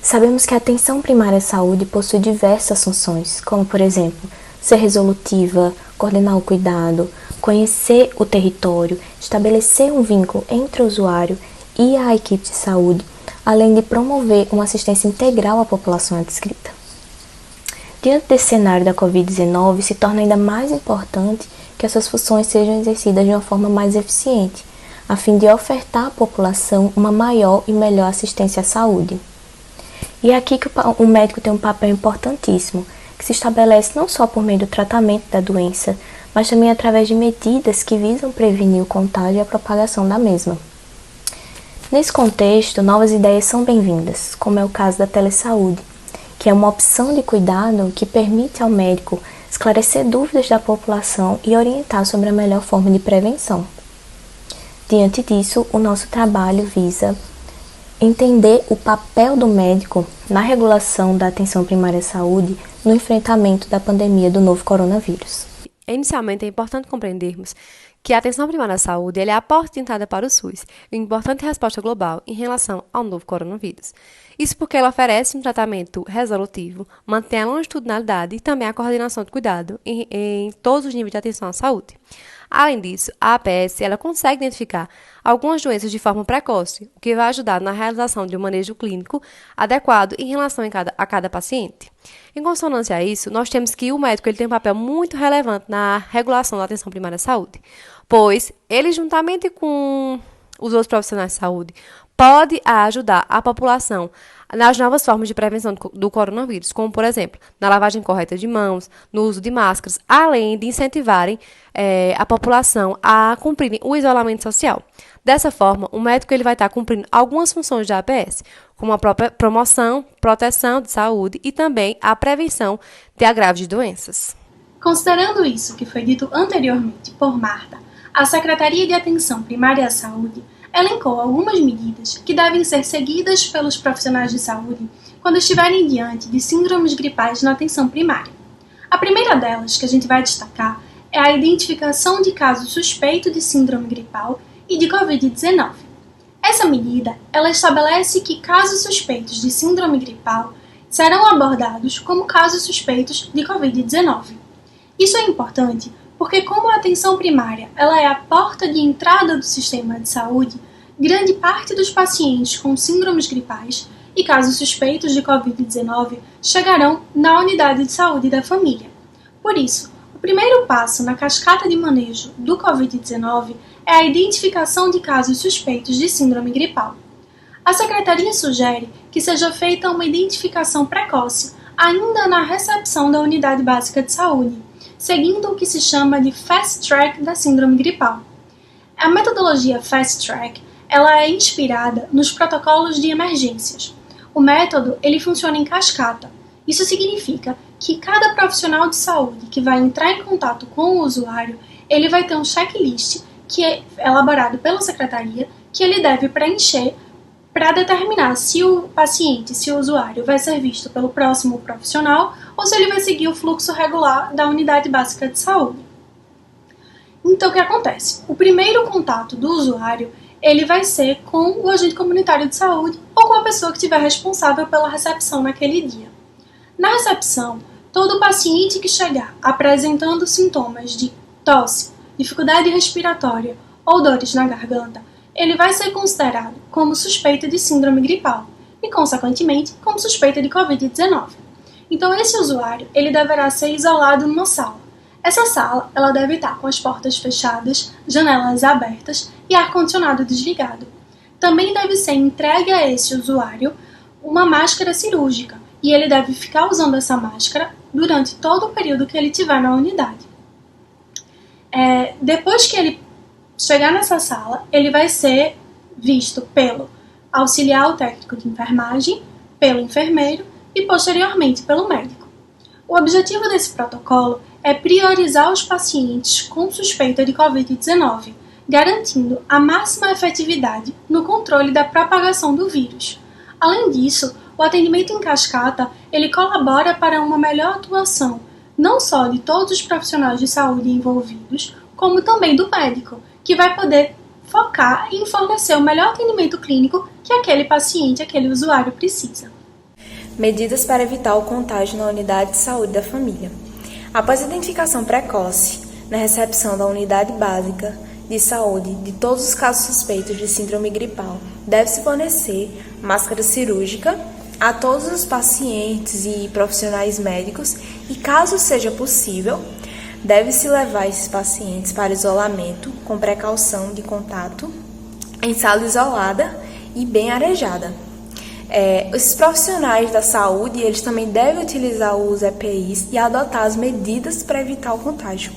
Sabemos que a atenção primária à saúde possui diversas funções, como, por exemplo, ser resolutiva, coordenar o cuidado, conhecer o território, estabelecer um vínculo entre o usuário e a equipe de saúde, além de promover uma assistência integral à população adscrita. Diante desse cenário da Covid-19, se torna ainda mais importante que essas funções sejam exercidas de uma forma mais eficiente, a fim de ofertar à população uma maior e melhor assistência à saúde. E é aqui que o médico tem um papel importantíssimo, que se estabelece não só por meio do tratamento da doença, mas também através de medidas que visam prevenir o contágio e a propagação da mesma. Nesse contexto, novas ideias são bem-vindas, como é o caso da telesaúde, que é uma opção de cuidado que permite ao médico esclarecer dúvidas da população e orientar sobre a melhor forma de prevenção. Diante disso, o nosso trabalho visa entender o papel do médico na regulação da atenção primária à saúde no enfrentamento da pandemia do novo coronavírus. Inicialmente, é importante compreendermos que a atenção primária à saúde é a porta de entrada para o SUS e uma importante resposta global em relação ao novo coronavírus. Isso porque ela oferece um tratamento resolutivo, mantém a longitudinalidade e também a coordenação de cuidado em todos os níveis de atenção à saúde. Além disso, a APS ela consegue identificar algumas doenças de forma precoce, o que vai ajudar na realização de um manejo clínico adequado em relação a cada paciente. Em consonância a isso, nós temos que o médico ele tem um papel muito relevante na regulação da atenção primária à saúde, pois ele, juntamente com os outros profissionais de saúde, pode ajudar a população nas novas formas de prevenção do coronavírus, como, por exemplo, na lavagem correta de mãos, no uso de máscaras, além de incentivarem a população a cumprirem o isolamento social. Dessa forma, o médico ele vai estar cumprindo algumas funções da APS, como a própria promoção, proteção de saúde e também a prevenção de agravos de doenças. Considerando isso que foi dito anteriormente por Marta, a Secretaria de Atenção Primária à Saúde elencou algumas medidas que devem ser seguidas pelos profissionais de saúde quando estiverem diante de síndromes gripais na atenção primária. A primeira delas, que a gente vai destacar, é a identificação de casos suspeitos de síndrome gripal e de Covid-19. Essa medida, ela estabelece que casos suspeitos de síndrome gripal serão abordados como casos suspeitos de Covid-19. Isso é importante porque, como a atenção primária ela é a porta de entrada do sistema de saúde, grande parte dos pacientes com síndromes gripais e casos suspeitos de Covid-19 chegarão na unidade de saúde da família. Por isso, o primeiro passo na cascata de manejo do Covid-19 é a identificação de casos suspeitos de síndrome gripal. A Secretaria sugere que seja feita uma identificação precoce ainda na recepção da unidade básica de saúde, seguindo o que se chama de Fast Track da síndrome gripal. A metodologia Fast Track ela é inspirada nos protocolos de emergências. O método ele funciona em cascata. Isso significa que cada profissional de saúde que vai entrar em contato com o usuário, ele vai ter um checklist que é elaborado pela secretaria que ele deve preencher para determinar se o paciente, se o usuário vai ser visto pelo próximo profissional ou se ele vai seguir o fluxo regular da unidade básica de saúde. Então, o que acontece? O primeiro contato do usuário ele vai ser com o agente comunitário de saúde ou com a pessoa que estiver responsável pela recepção naquele dia. Na recepção, todo paciente que chegar apresentando sintomas de tosse, dificuldade respiratória ou dores na garganta, ele vai ser considerado como suspeito de síndrome gripal e, consequentemente, como suspeito de Covid-19. Então, esse usuário ele deverá ser isolado numa sala. Essa sala ela deve estar com as portas fechadas, janelas abertas e ar-condicionado desligado. Também deve ser entregue a esse usuário uma máscara cirúrgica e ele deve ficar usando essa máscara durante todo o período que ele estiver na unidade. Depois que ele chegar nessa sala, ele vai ser visto pelo auxiliar técnico de enfermagem, pelo enfermeiro e, posteriormente, pelo médico. O objetivo desse protocolo é priorizar os pacientes com suspeita de Covid-19, garantindo a máxima efetividade no controle da propagação do vírus. Além disso, o atendimento em cascata ele colabora para uma melhor atuação, não só de todos os profissionais de saúde envolvidos, como também do médico, que vai poder focar em fornecer o melhor atendimento clínico que aquele paciente, aquele usuário precisa. Medidas para evitar o contágio na unidade de saúde da família. Após a identificação precoce, na recepção da unidade básica de saúde de todos os casos suspeitos de síndrome gripal, deve-se fornecer máscara cirúrgica a todos os pacientes e profissionais médicos e, caso seja possível, deve-se levar esses pacientes para isolamento com precaução de contato em sala isolada e bem arejada. Os profissionais da saúde, eles também devem utilizar os EPIs e adotar as medidas para evitar o contágio.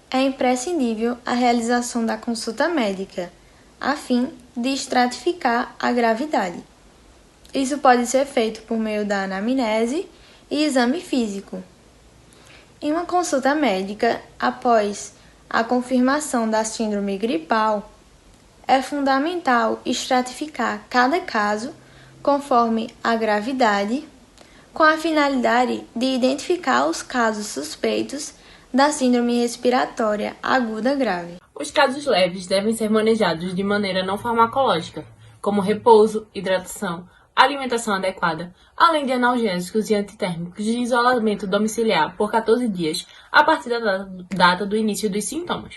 É imprescindível a realização da consulta médica, a fim de estratificar a gravidade. Isso pode ser feito por meio da anamnese e exame físico. Em uma consulta médica, após a confirmação da síndrome gripal, é fundamental estratificar cada caso conforme a gravidade, com a finalidade de identificar os casos suspeitos da síndrome respiratória aguda grave. Os casos leves devem ser manejados de maneira não farmacológica, como repouso, hidratação, alimentação adequada, além de analgésicos e antitérmicos de isolamento domiciliar por 14 dias, a partir da data do início dos sintomas.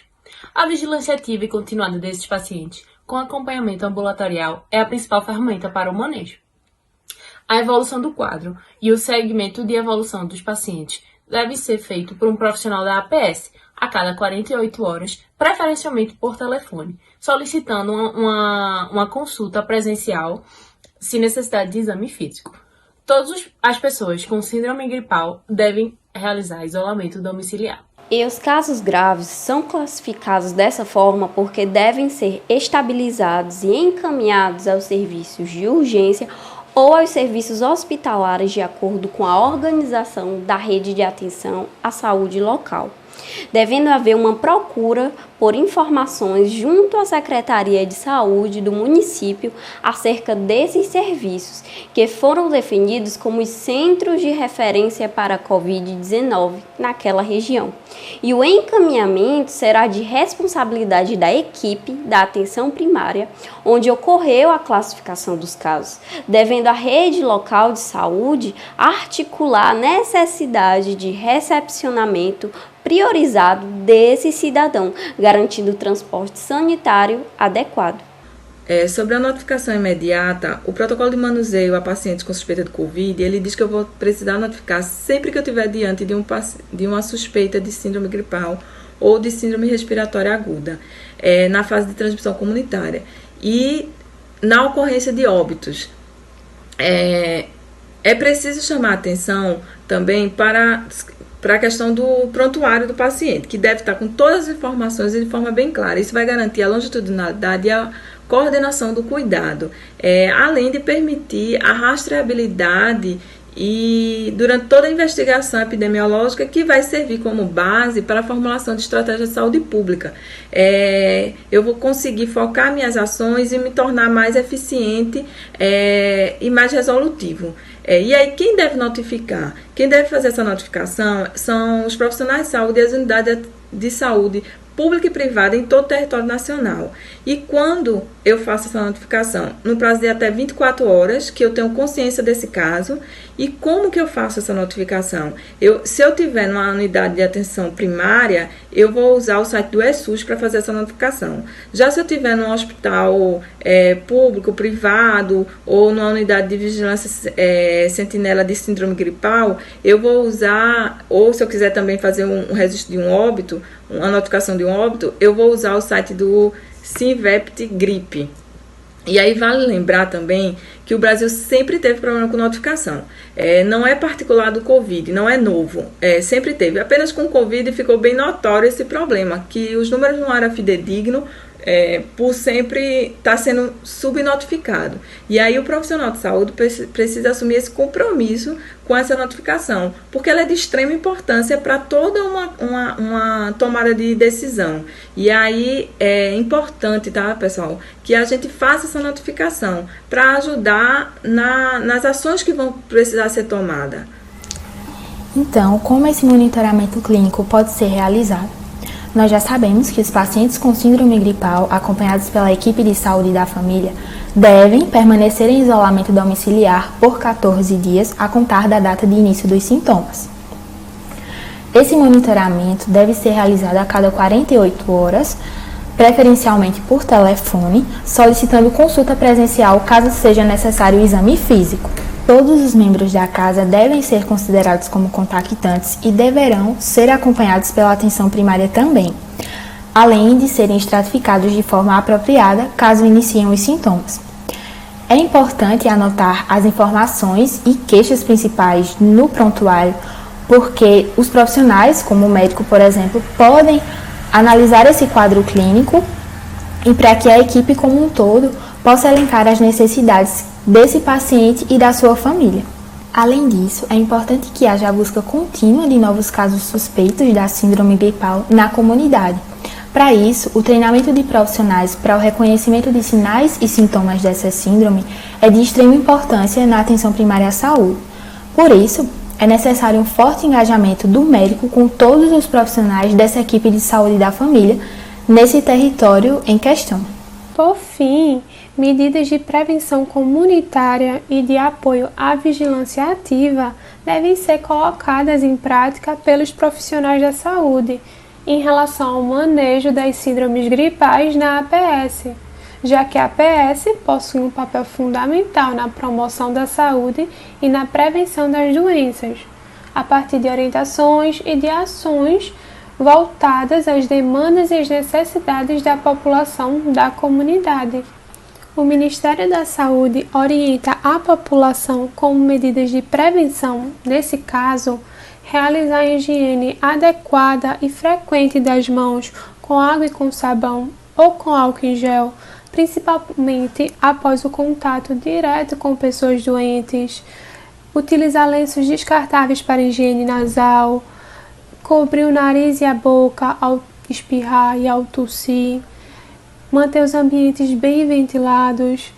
A vigilância ativa e continuada desses pacientes, com acompanhamento ambulatorial, é a principal ferramenta para o manejo. A evolução do quadro e o segmento de evolução dos pacientes deve ser feito por um profissional da APS a cada 48 horas, preferencialmente por telefone, solicitando uma consulta presencial se necessidade de exame físico. Todas as pessoas com síndrome gripal devem realizar isolamento domiciliar. E os casos graves são classificados dessa forma porque devem ser estabilizados e encaminhados aos serviços de urgência ou aos serviços hospitalares de acordo com a organização da rede de atenção à saúde local, devendo haver uma procura por informações junto à Secretaria de Saúde do município acerca desses serviços, que foram definidos como os centros de referência para a Covid-19 naquela região. E o encaminhamento será de responsabilidade da equipe da atenção primária, onde ocorreu a classificação dos casos, devendo a rede local de saúde articular a necessidade de recepcionamento priorizado desse cidadão, garantindo o transporte sanitário adequado. Sobre a notificação imediata, o protocolo de manuseio a pacientes com suspeita de Covid, ele diz que eu vou precisar notificar sempre que eu estiver diante de uma suspeita de síndrome gripal ou de síndrome respiratória aguda, na fase de transmissão comunitária. E na ocorrência de óbitos, é preciso chamar a atenção também para a questão do prontuário do paciente, que deve estar com todas as informações e de forma bem clara. Isso vai garantir a longitudinalidade e a coordenação do cuidado, além de permitir a rastreabilidade e durante toda a investigação epidemiológica, que vai servir como base para a formulação de estratégias de saúde pública. Eu vou conseguir focar minhas ações e me tornar mais eficiente e mais resolutivo. E aí, quem deve notificar? Quem deve fazer essa notificação são os profissionais de saúde e as unidades de saúde pública e privada em todo o território nacional. E quando eu faço essa notificação? No prazo de até 24 horas, que eu tenho consciência desse caso. E como que eu faço essa notificação? Se eu tiver numa unidade de atenção primária, eu vou usar o site do ESUS para fazer essa notificação. Já se eu tiver num hospital público, privado, ou numa unidade de vigilância sentinela de síndrome gripal, eu vou usar, ou se eu quiser também fazer um registro de um óbito, uma notificação de um óbito, eu vou usar o site do Sinvept Gripe. E aí vale lembrar também que o Brasil sempre teve problema com notificação. Não é particular do Covid, não é novo, sempre teve. Apenas com o Covid ficou bem notório esse problema, que os números não eram fidedignos, por sempre estar sendo subnotificado. E aí o profissional de saúde precisa assumir esse compromisso com essa notificação, porque ela é de extrema importância para toda uma tomada de decisão. E aí é importante, tá, pessoal, que a gente faça essa notificação para ajudar nas ações que vão precisar ser tomadas. Então, como esse monitoramento clínico pode ser realizado? Nós já sabemos que os pacientes com síndrome gripal, acompanhados pela equipe de saúde da família, devem permanecer em isolamento domiciliar por 14 dias a contar da data de início dos sintomas. Esse monitoramento deve ser realizado a cada 48 horas, preferencialmente por telefone, solicitando consulta presencial caso seja necessário o exame físico. Todos os membros da casa devem ser considerados como contactantes e deverão ser acompanhados pela atenção primária também, além de serem estratificados de forma apropriada caso iniciem os sintomas. É importante anotar as informações e queixas principais no prontuário, porque os profissionais, como o médico, por exemplo, podem analisar esse quadro clínico e para que a equipe como um todo possa elencar as necessidades desse paciente e da sua família. Além disso, é importante que haja a busca contínua de novos casos suspeitos da síndrome gripal na comunidade. Para isso, o treinamento de profissionais para o reconhecimento de sinais e sintomas dessa síndrome é de extrema importância na atenção primária à saúde. Por isso, é necessário um forte engajamento do médico com todos os profissionais dessa equipe de saúde da família nesse território em questão. Por fim, medidas de prevenção comunitária e de apoio à vigilância ativa devem ser colocadas em prática pelos profissionais da saúde em relação ao manejo das síndromes gripais na APS, já que a APS possui um papel fundamental na promoção da saúde e na prevenção das doenças, a partir de orientações e de ações voltadas às demandas e às necessidades da população da comunidade. O Ministério da Saúde orienta a população como medidas de prevenção, nesse caso, realizar a higiene adequada e frequente das mãos com água e com sabão ou com álcool em gel, principalmente após o contato direto com pessoas doentes, utilizar lenços descartáveis para higiene nasal, cobrir o nariz e a boca ao espirrar e ao tossir, manter os ambientes bem ventilados,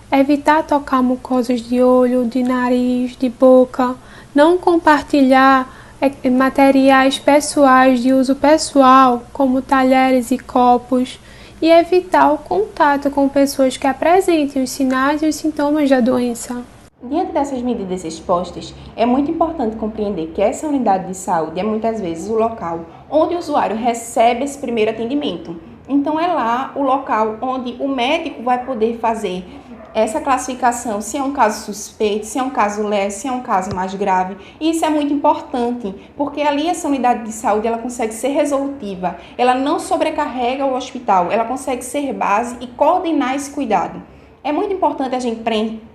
evitar tocar mucosas de olho, de nariz, de boca, não compartilhar materiais pessoais de uso pessoal, como talheres e copos, e evitar o contato com pessoas que apresentem os sinais e os sintomas da doença. Diante dessas medidas expostas, é muito importante compreender que essa unidade de saúde é muitas vezes o local onde o usuário recebe esse primeiro atendimento. Então é lá o local onde o médico vai poder fazer essa classificação, se é um caso suspeito, se é um caso leve, se é um caso mais grave. E isso é muito importante, porque ali essa unidade de saúde ela consegue ser resolutiva, ela não sobrecarrega o hospital, ela consegue ser base e coordenar esse cuidado. É muito importante a gente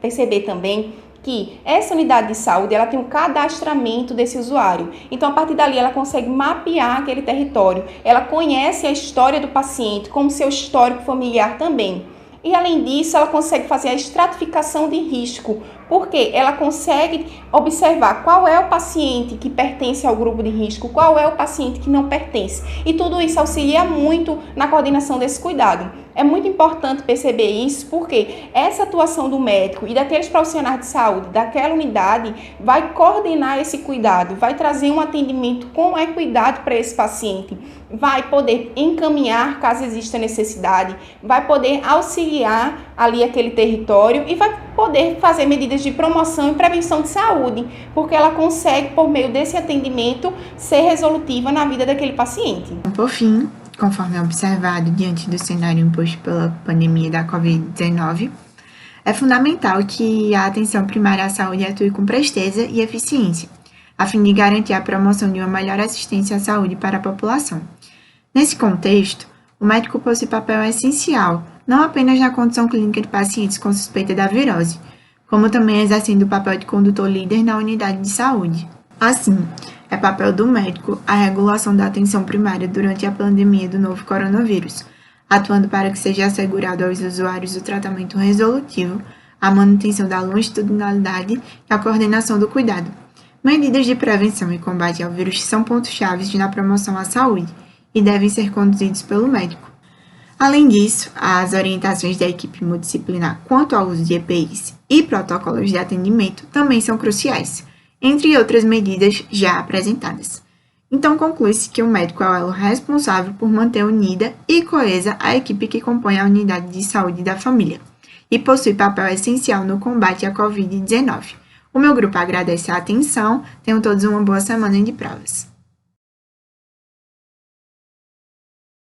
perceber também que essa unidade de saúde ela tem um cadastramento desse usuário. Então, a partir dali, ela consegue mapear aquele território. Ela conhece a história do paciente, como seu histórico familiar também. E, além disso, ela consegue fazer a estratificação de risco, porque ela consegue observar qual é o paciente que pertence ao grupo de risco, qual é o paciente que não pertence. E tudo isso auxilia muito na coordenação desse cuidado. É muito importante perceber isso, porque essa atuação do médico e daqueles profissionais de saúde, daquela unidade, vai coordenar esse cuidado, vai trazer um atendimento com equidade para esse paciente, vai poder encaminhar caso exista necessidade, vai poder auxiliar ali aquele território e vai poder fazer medidas de promoção e prevenção de saúde, porque ela consegue, por meio desse atendimento, ser resolutiva na vida daquele paciente. Por fim, conforme observado diante do cenário imposto pela pandemia da Covid-19, é fundamental que a atenção primária à saúde atue com presteza e eficiência, a fim de garantir a promoção de uma melhor assistência à saúde para a população. Nesse contexto, o médico possui papel essencial, não apenas na condição clínica de pacientes com suspeita da virose, como também exercendo o papel de condutor líder na unidade de saúde. Assim, é papel do médico a regulação da atenção primária durante a pandemia do novo coronavírus, atuando para que seja assegurado aos usuários o tratamento resolutivo, a manutenção da longitudinalidade e a coordenação do cuidado. Medidas de prevenção e combate ao vírus são pontos-chave na promoção à saúde e devem ser conduzidos pelo médico. Além disso, as orientações da equipe multidisciplinar quanto ao uso de EPIs e protocolos de atendimento também são cruciais, entre outras medidas já apresentadas. Então, conclui-se que o médico é o elo responsável por manter unida e coesa a equipe que compõe a unidade de saúde da família e possui papel essencial no combate à Covid-19. O meu grupo agradece a atenção. Tenham todos uma boa semana de provas.